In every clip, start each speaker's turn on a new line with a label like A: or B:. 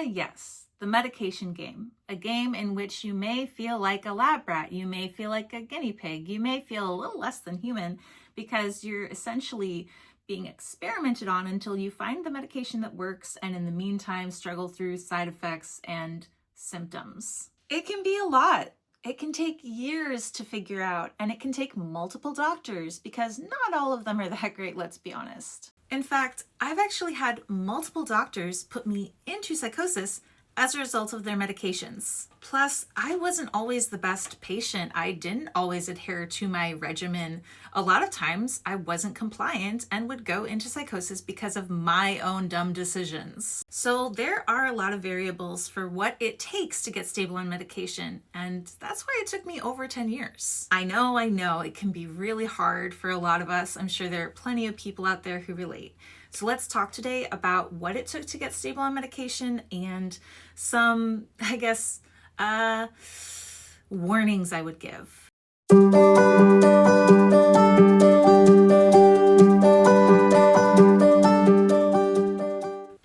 A: Yes, the medication game. A game in which you may feel like a lab rat, you may feel like a guinea pig, you may feel a little less than human because you're essentially being experimented on until you find the medication that works and in the meantime struggle through side effects and symptoms. It can be a lot. It can take years to figure out, and it can take multiple doctors because not all of them are that great, let's be honest. In fact, I've actually had multiple doctors put me into psychosis as a result of their medications. Plus, I wasn't always the best patient. I didn't always adhere to my regimen. A lot of times I wasn't compliant and would go into psychosis because of my own dumb decisions. So there are a lot of variables for what it takes to get stable on medication, and that's why it took me over 10 years. I know, it can be really hard for a lot of us. I'm sure there are plenty of people out there who relate. So let's talk today about what it took to get stable on medication and some, warnings I would give.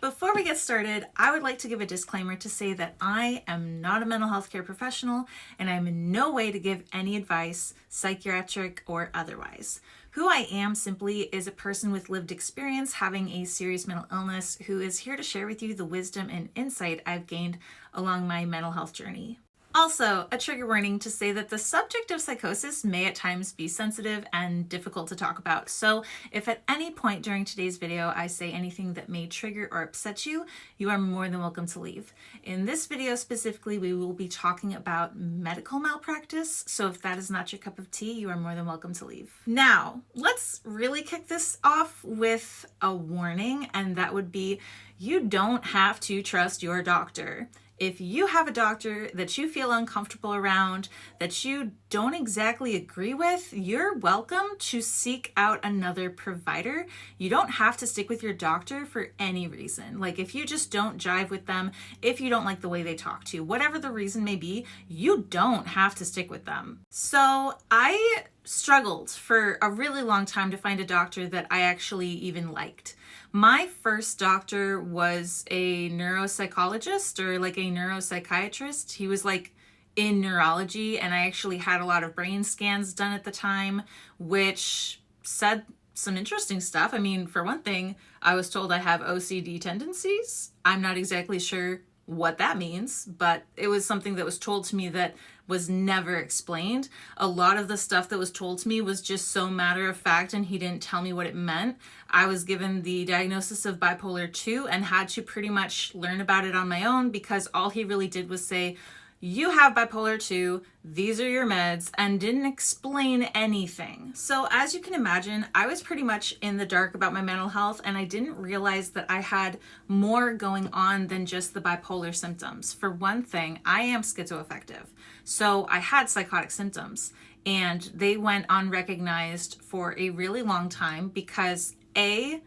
A: Before we get started, I would like to give a disclaimer to say that I am not a mental health care professional and I'm in no way to give any advice, psychiatric or otherwise. Who I am simply is a person with lived experience having a serious mental illness who is here to share with you the wisdom and insight I've gained along my mental health journey. Also, a trigger warning to say that the subject of psychosis may at times be sensitive and difficult to talk about. So if at any point during today's video I say anything that may trigger or upset you, you are more than welcome to leave. In this video specifically, we will be talking about medical malpractice. So if that is not your cup of tea, you are more than welcome to leave. Now, let's really kick this off with a warning, and that would be you don't have to trust your doctor. If you have a doctor that you feel uncomfortable around, that you don't exactly agree with, you're welcome to seek out another provider. You don't have to stick with your doctor for any reason. Like if you just don't jive with them, if you don't like the way they talk to you, whatever the reason may be, you don't have to stick with them. So I struggled for a really long time to find a doctor that I actually even liked. My first doctor was a neuropsychologist or like a neuropsychiatrist. He was like in neurology, and I actually had a lot of brain scans done at the time, which said some interesting stuff. I mean, for one thing, I was told I have OCD tendencies. I'm not exactly sure what that means, but it was something that was told to me that was never explained. A lot of the stuff that was told to me was just so matter of fact, and he didn't tell me what it meant. I was given the diagnosis of bipolar 2 and had to pretty much learn about it on my own because all he really did was say, you have bipolar 2, these are your meds, and didn't explain anything. So as you can imagine, I was pretty much in the dark about my mental health, and I didn't realize that I had more going on than just the bipolar symptoms. For one thing, I am schizoaffective, so I had psychotic symptoms, and they went unrecognized for a really long time because A,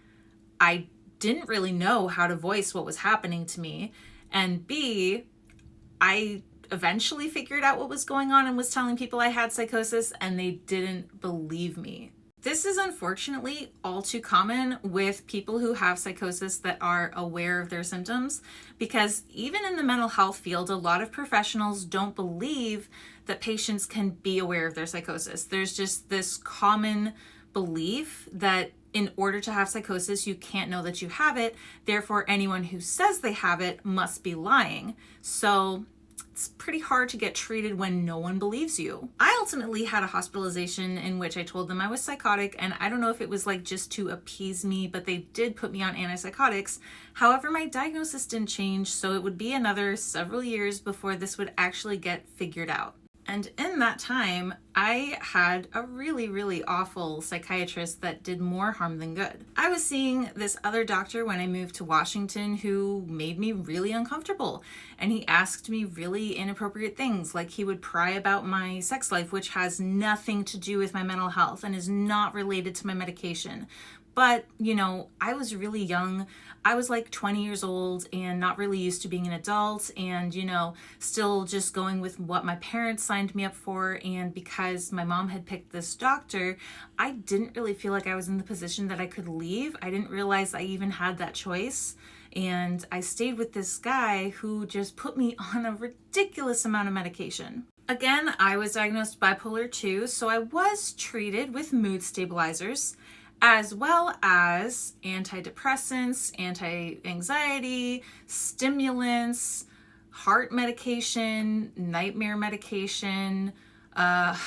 A: I didn't really know how to voice what was happening to me, and B, I eventually figured out what was going on and was telling people I had psychosis, and they didn't believe me. This is unfortunately all too common with people who have psychosis that are aware of their symptoms, because even in the mental health field, a lot of professionals don't believe that patients can be aware of their psychosis. There's just this common belief that in order to have psychosis, you can't know that you have it. Therefore, anyone who says they have it must be lying. So it's pretty hard to get treated when no one believes you. I ultimately had a hospitalization in which I told them I was psychotic, and I don't know if it was like just to appease me, but they did put me on antipsychotics. However, my diagnosis didn't change, so it would be another several years before this would actually get figured out. And in that time, I had a really, really awful psychiatrist that did more harm than good. I was seeing this other doctor when I moved to Washington who made me really uncomfortable. And he asked me really inappropriate things, like he would pry about my sex life, which has nothing to do with my mental health and is not related to my medication. But, you know, I was really young. I was like 20 years old and not really used to being an adult and, you know, still just going with what my parents signed me up for. And because my mom had picked this doctor, I didn't really feel like I was in the position that I could leave. I didn't realize I even had that choice. And I stayed with this guy who just put me on a ridiculous amount of medication. Again, I was diagnosed bipolar 2, so I was treated with mood stabilizers, as well as antidepressants, anti-anxiety, stimulants, heart medication, nightmare medication, a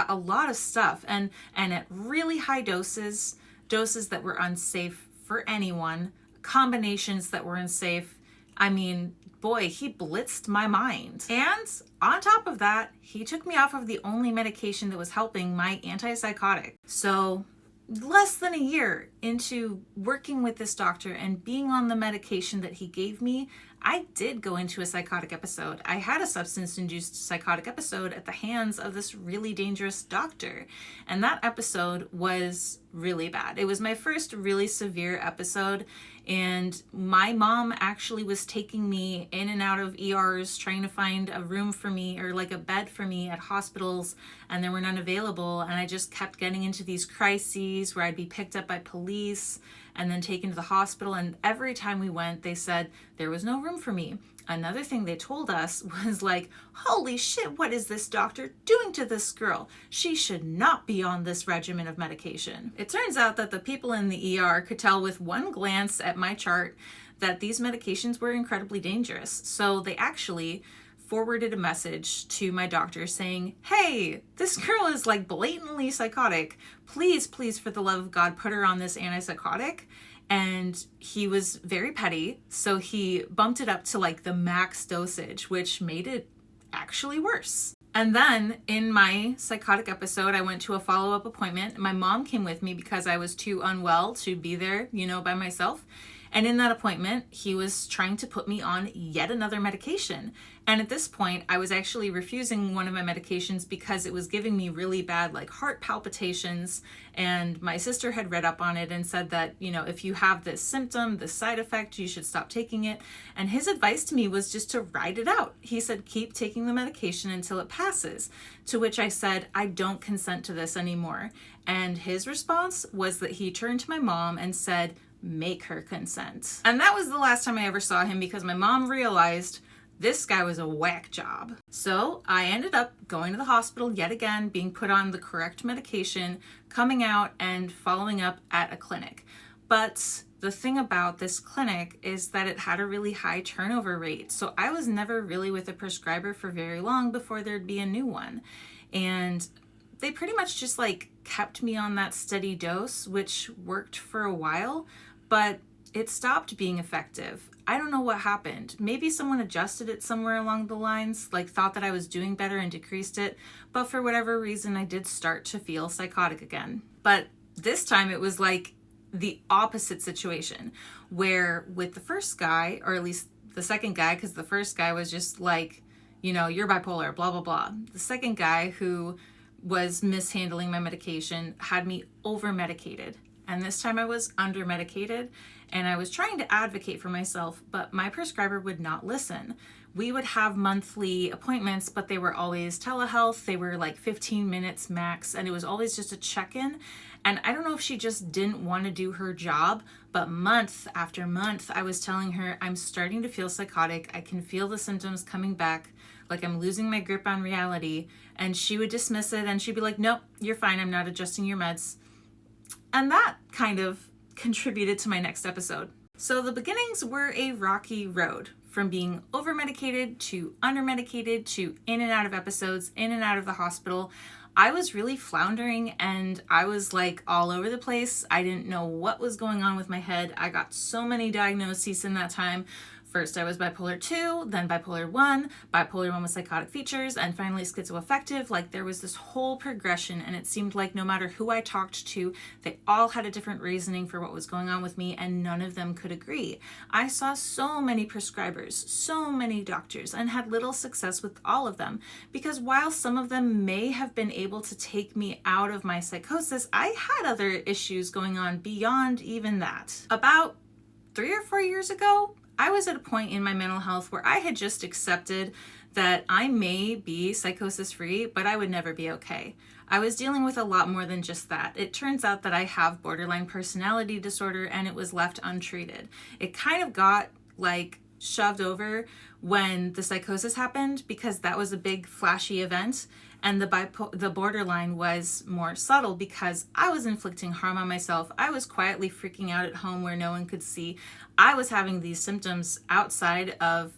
A: lot of stuff. And at really high doses that were unsafe for anyone, combinations that were unsafe. I mean, boy, he blitzed my mind. And on top of that, he took me off of the only medication that was helping, my antipsychotic. So less than a year into working with this doctor and being on the medication that he gave me, I did go into a psychotic episode. I had a substance-induced psychotic episode at the hands of this really dangerous doctor. And that episode was really bad. It was my first really severe episode. And my mom actually was taking me in and out of ERs, trying to find a room for me or like a bed for me at hospitals, and there were none available. And I just kept getting into these crises where I'd be picked up by police and then taken to the hospital. And every time we went, they said there was no room for me. Another thing they told us was like, holy shit, what is this doctor doing to this girl? She should not be on this regimen of medication. It turns out that the people in the ER could tell with one glance at my chart that these medications were incredibly dangerous. So they actually forwarded a message to my doctor saying, hey, this girl is like blatantly psychotic. Please, for the love of God, put her on this antipsychotic. And he was very petty, so he bumped it up to like the max dosage, which made it actually worse. And then in my psychotic episode, I went to a follow-up appointment. My mom came with me because I was too unwell to be there, by myself. And in that appointment, he was trying to put me on yet another medication. And at this point, I was actually refusing one of my medications because it was giving me really bad like heart palpitations. And my sister had read up on it and said that, if you have this symptom, this side effect, you should stop taking it. And his advice to me was just to ride it out. He said, keep taking the medication until it passes. To which I said, I don't consent to this anymore. And his response was that he turned to my mom and said, make her consent. And that was the last time I ever saw him because my mom realized this guy was a whack job. So I ended up going to the hospital yet again, being put on the correct medication, coming out and following up at a clinic. But the thing about this clinic is that it had a really high turnover rate. So I was never really with a prescriber for very long before there'd be a new one. And they pretty much just like kept me on that steady dose, which worked for a while, but it stopped being effective. I don't know what happened. Maybe someone adjusted it somewhere along the lines, like thought that I was doing better and decreased it, but for whatever reason, I did start to feel psychotic again. But this time it was like the opposite situation, where with the first guy, or at least the second guy, because the first guy was just like, you're bipolar, blah, blah, blah. The second guy who was mishandling my medication had me over-medicated. And this time I was under-medicated, and I was trying to advocate for myself, but my prescriber would not listen. We would have monthly appointments, but they were always telehealth. They were like 15 minutes max, and it was always just a check-in. And I don't know if she just didn't want to do her job, but month after month, I was telling her, I'm starting to feel psychotic. I can feel the symptoms coming back, like I'm losing my grip on reality. And she would dismiss it, and she'd be like, nope, you're fine. I'm not adjusting your meds. And that kind of contributed to my next episode. So the beginnings were a rocky road, from being over-medicated to under-medicated to in and out of episodes, in and out of the hospital. I was really floundering, and I was like all over the place. I didn't know what was going on with my head. I got so many diagnoses in that time. First, I was bipolar 2, then bipolar 1 with psychotic features, and finally schizoaffective. Like, there was this whole progression, and it seemed like no matter who I talked to, they all had a different reasoning for what was going on with me, and none of them could agree. I saw so many prescribers, so many doctors, and had little success with all of them, because while some of them may have been able to take me out of my psychosis, I had other issues going on beyond even that. About 3 or 4 years ago, I was at a point in my mental health where I had just accepted that I may be psychosis free, but I would never be okay. I was dealing with a lot more than just that. It turns out that I have borderline personality disorder, and it was left untreated. It kind of got like shoved over when the psychosis happened because that was a big flashy event, and the borderline was more subtle because I was inflicting harm on myself. I was quietly freaking out at home where no one could see. I was having these symptoms outside of,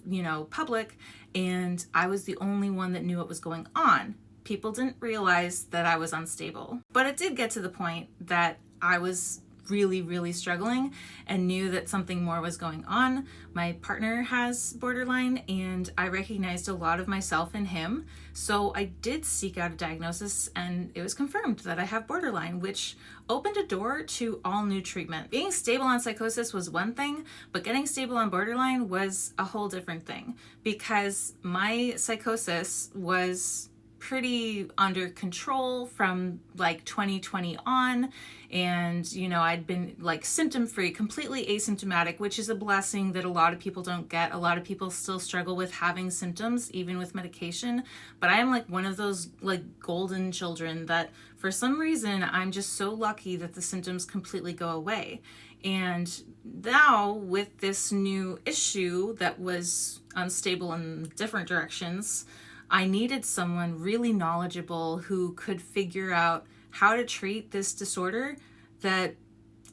A: public, and I was the only one that knew what was going on. People didn't realize that I was unstable. But it did get to the point that I was really, really struggling and knew that something more was going on. My partner has borderline, and I recognized a lot of myself in him. So I did seek out a diagnosis, and it was confirmed that I have borderline, which opened a door to all new treatment. Being stable on psychosis was one thing, but getting stable on borderline was a whole different thing, because my psychosis was pretty under control from like 2020 on, and I'd been like symptom free, completely asymptomatic, which is a blessing that a lot of people don't get. A lot of people still struggle with having symptoms even with medication, but I am like one of those like golden children that for some reason I'm just so lucky that the symptoms completely go away. And now with this new issue that was unstable in different directions, I needed someone really knowledgeable who could figure out how to treat this disorder that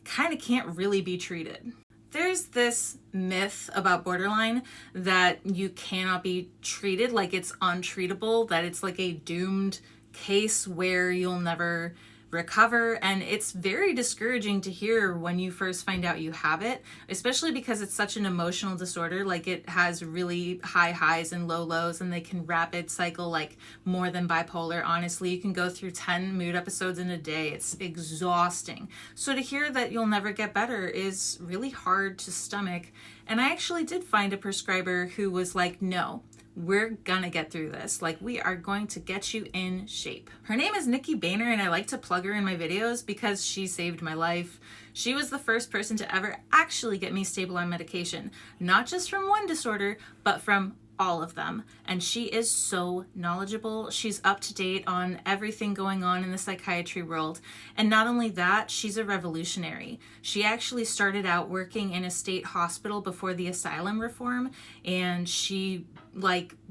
A: kind of can't really be treated. There's this myth about borderline that you cannot be treated, like it's untreatable, that it's like a doomed case where you'll never recover, and it's very discouraging to hear when you first find out you have it, especially because it's such an emotional disorder. Like it has really high highs and low lows, and they can rapid cycle like more than bipolar. Honestly, you can go through 10 mood episodes in a day. It's exhausting. So to hear that you'll never get better is really hard to stomach. And I actually did find a prescriber who was like, no, we're gonna get through this. Like, we are going to get you in shape. Her name is Nikki Behner, and I like to plug her in my videos because she saved my life. She was the first person to ever actually get me stable on medication, not just from one disorder, but from all of them. And she is so knowledgeable. She's up to date on everything going on in the psychiatry world. And not only that, she's a revolutionary. She actually started out working in a state hospital before the asylum reform, and she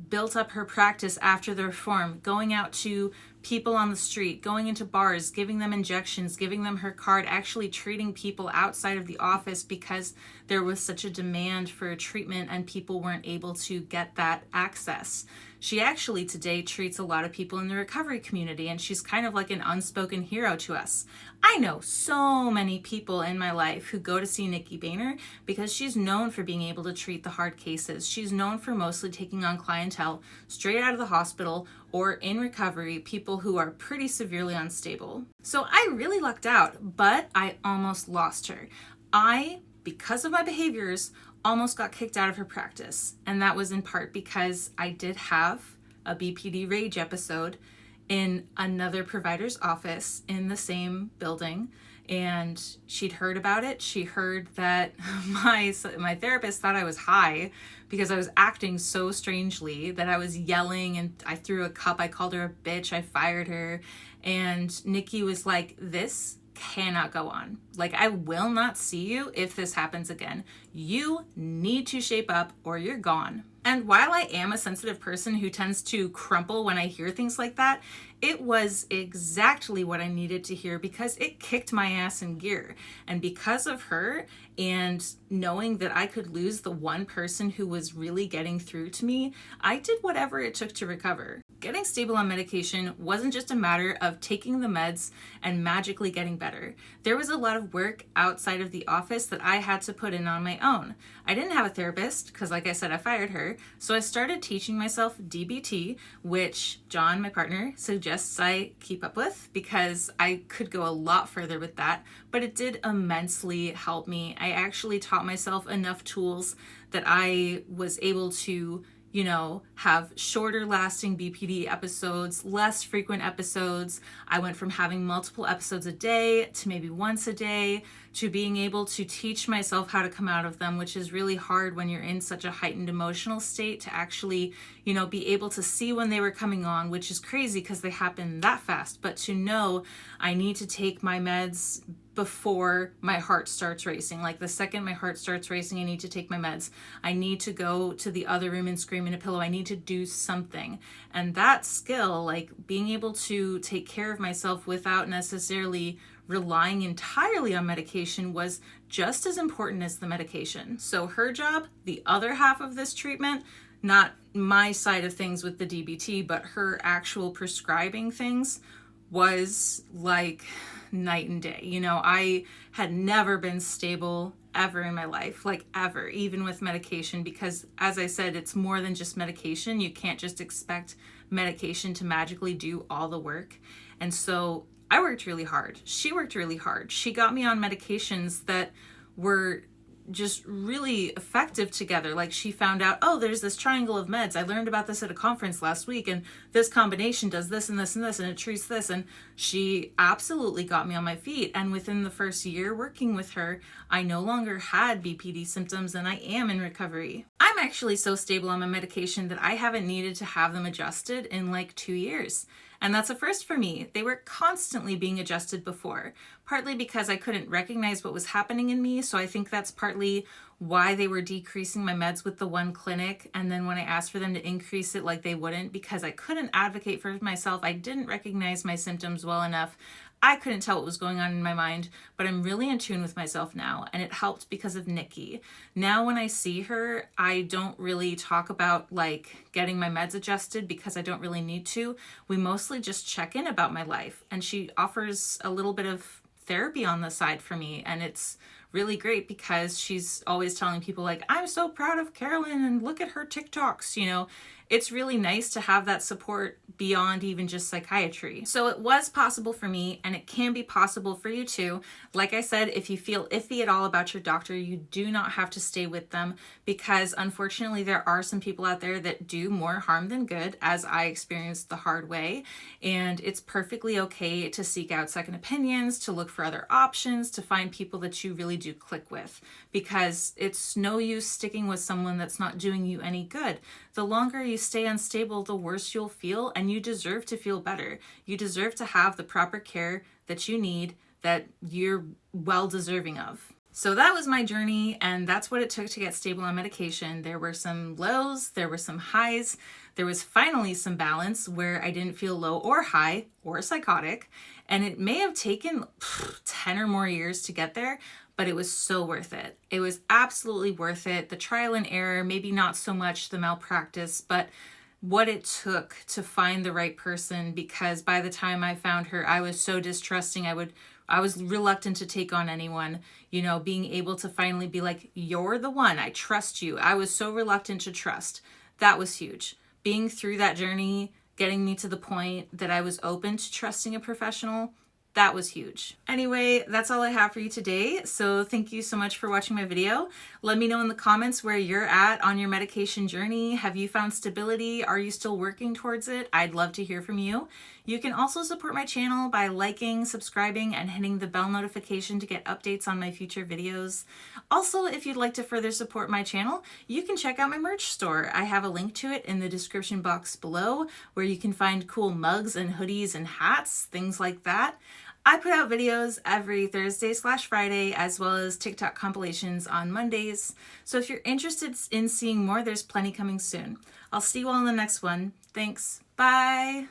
A: built up her practice after the reform, going out to people on the street, going into bars, giving them injections, giving them her card, actually treating people outside of the office because there was such a demand for treatment and people weren't able to get that access. She actually today treats a lot of people in the recovery community, and she's kind of like an unspoken hero to us. I know so many people in my life who go to see Nikki Behner because she's known for being able to treat the hard cases. She's known for mostly taking on clientele straight out of the hospital or in recovery, people who are pretty severely unstable. So I really lucked out, but I almost lost her. Because of my behaviors, almost got kicked out of her practice. And that was in part because I did have a BPD rage episode in another provider's office in the same building. And she'd heard about it. She heard that my therapist thought I was high because I was acting so strangely, that I was yelling and I threw a cup. I called her a bitch. I fired her. And Nikki was like, this cannot go on. Like, I will not see you if this happens again. You need to shape up or you're gone. And while I am a sensitive person who tends to crumple when I hear things like that, it was exactly what I needed to hear because it kicked my ass in gear. And because of her and knowing that I could lose the one person who was really getting through to me, I did whatever it took to recover. Getting stable on medication wasn't just a matter of taking the meds and magically getting better. There was a lot of work outside of the office that I had to put in on my own. I didn't have a therapist because, like I said, I fired her. So I started teaching myself DBT, which John, my partner, suggests I keep up with because I could go a lot further with that, but it did immensely help me. I actually taught myself enough tools that I was able to have shorter lasting BPD episodes, less frequent episodes. I went from having multiple episodes a day to maybe once a day, to being able to teach myself how to come out of them, which is really hard when you're in such a heightened emotional state, to actually, be able to see when they were coming on, which is crazy because they happen that fast. But to know I need to take my meds before my heart starts racing. Like the second my heart starts racing, I need to take my meds. I need to go to the other room and scream in a pillow. I need to do something. And that skill, like being able to take care of myself without necessarily relying entirely on medication, was just as important as the medication. So her job, the other half of this treatment, not my side of things with the DBT, but her actual prescribing things, was like night and day. I had never been stable ever in my life, like ever, even with medication, because as I said, it's more than just medication. You can't just expect medication to magically do all the work. And so I worked really hard. She worked really hard. She got me on medications that were just really effective together. Like she found out, oh, there's this triangle of meds. I learned about this at a conference last week, and this combination does this and this and this, and it treats this. And she absolutely got me on my feet. And within the first year working with her, I no longer had BPD symptoms, and I am in recovery. I'm actually so stable on my medication that I haven't needed to have them adjusted in like 2 years. And that's a first for me. They were constantly being adjusted before, partly because I couldn't recognize what was happening in me. So I think that's partly why they were decreasing my meds with the one clinic. And then when I asked for them to increase it, like they wouldn't, because I couldn't advocate for myself. I didn't recognize my symptoms well enough. I couldn't tell what was going on in my mind, but I'm really in tune with myself now, and it helped because of Nikki. Now when I see her, I don't really talk about like getting my meds adjusted because I don't really need to. We mostly just check in about my life, and she offers a little bit of therapy on the side for me, and it's really great because she's always telling people like, I'm so proud of Carolyn and look at her TikToks. It's really nice to have that support beyond even just psychiatry. So it was possible for me, and it can be possible for you too. Like I said, if you feel iffy at all about your doctor, you do not have to stay with them, because unfortunately there are some people out there that do more harm than good, as I experienced the hard way. And it's perfectly okay to seek out second opinions, to look for other options, to find people that you really do click with, because it's no use sticking with someone that's not doing you any good. The longer you stay unstable, the worse you'll feel, and you deserve to feel better. You deserve to have the proper care that you need, that you're well deserving of. So that was my journey, and that's what it took to get stable on medication. There were some lows, there were some highs, there was finally some balance where I didn't feel low or high or psychotic, and it may have taken 10 or more years to get there, but it was so worth it. It was absolutely worth it. The trial and error, maybe not so much the malpractice, but what it took to find the right person, because by the time I found her, I was so distrusting. I was reluctant to take on anyone, being able to finally be like, you're the one, I trust you. I was so reluctant to trust. That was huge. Being through that journey, getting me to the point that I was open to trusting a professional, that was huge. Anyway, that's all I have for you today. So thank you so much for watching my video. Let me know in the comments where you're at on your medication journey. Have you found stability? Are you still working towards it? I'd love to hear from you. You can also support my channel by liking, subscribing, and hitting the bell notification to get updates on my future videos. Also, if you'd like to further support my channel, you can check out my merch store. I have a link to it in the description box below, where you can find cool mugs and hoodies and hats, things like that. I put out videos every Thursday/Friday, as well as TikTok compilations on Mondays. So if you're interested in seeing more, there's plenty coming soon. I'll see you all in the next one. Thanks. Bye.